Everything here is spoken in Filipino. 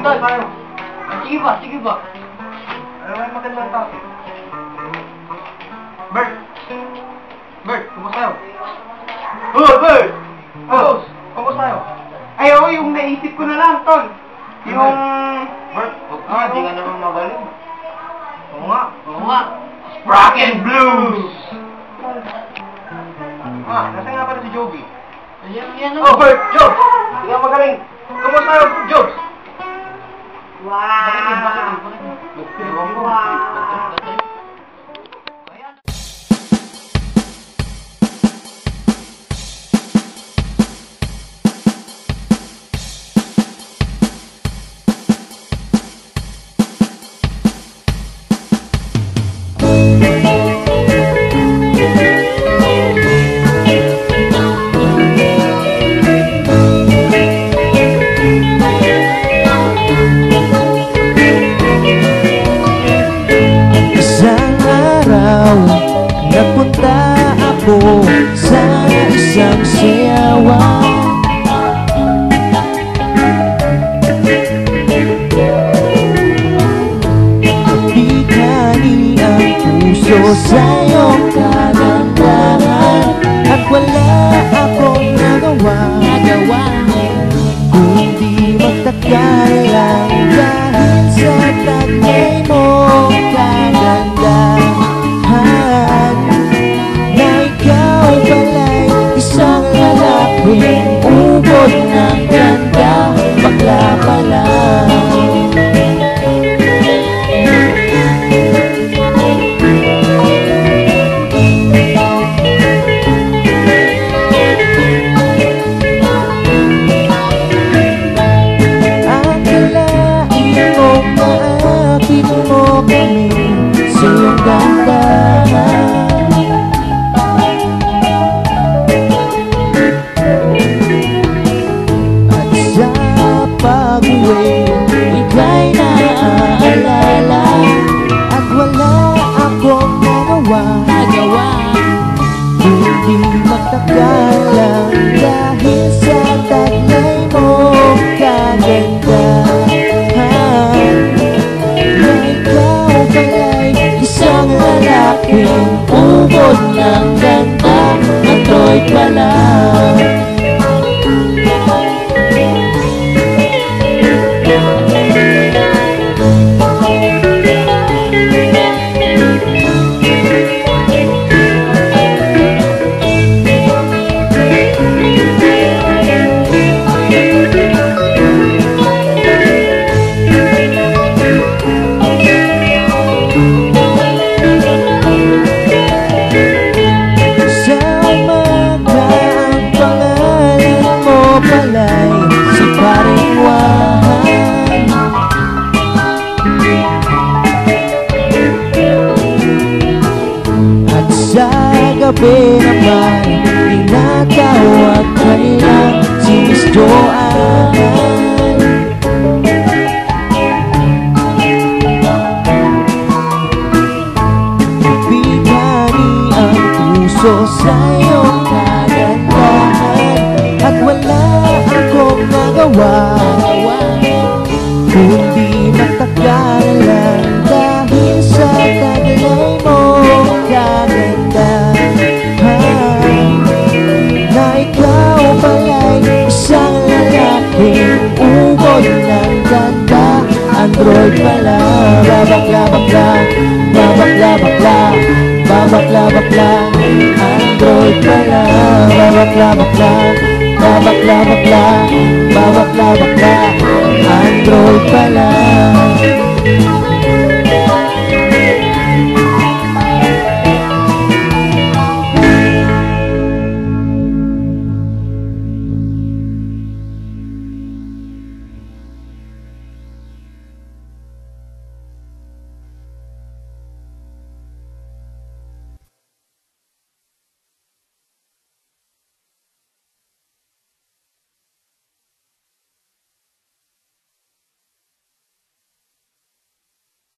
Tol, sige ba, sige ba? Ano may magandang topic? Bert! Bert, kumusta tayo? Oh, Bert! Oh, kumusta tayo? Ay, oo, yung naisip ko na lang, Tol. Yung... Bert, hindi ka naman magaling. Oo nga. Sprocket Blues! Nasa nga pala si Joby? Yan Oh, Bert! Jobs! Hindi ka magaling. Kumusta tayo, Jobs? Bakit? Ewan ko. Nagpunta ako sa isang sayawan. Bigani ang puso sa iyong kagandahan, at wala akong nagawa kundi magtakal lang dahil sa taglay mong kagandahan. Isang lalaking ubod ng ganda, bakla pala. Akalain mong maapit mo kami sa iyong ganda. Ika'y naaalala, at wala akong nagawa kundi magtakal lang dahil sa taglay mong kagandahan. Na ikaw pala'y isang lalaking ubod ng ganda, Android pala. Gabi naman, tinatawag ka nila si Miss Joanne. Bigani ang puso sa iyong kagandahan, at wala akong nagawa kundi magtakal lang dahil sa taglay mong kagandahan. Na ikaw pala'y isang lalaking ubod ng ganda, Android pala. Babakla-bakla, babakla-bakla, babakla-bakla, Android pala. Babakla-bakla, babakla-bakla, babakla-bakla, Android pala.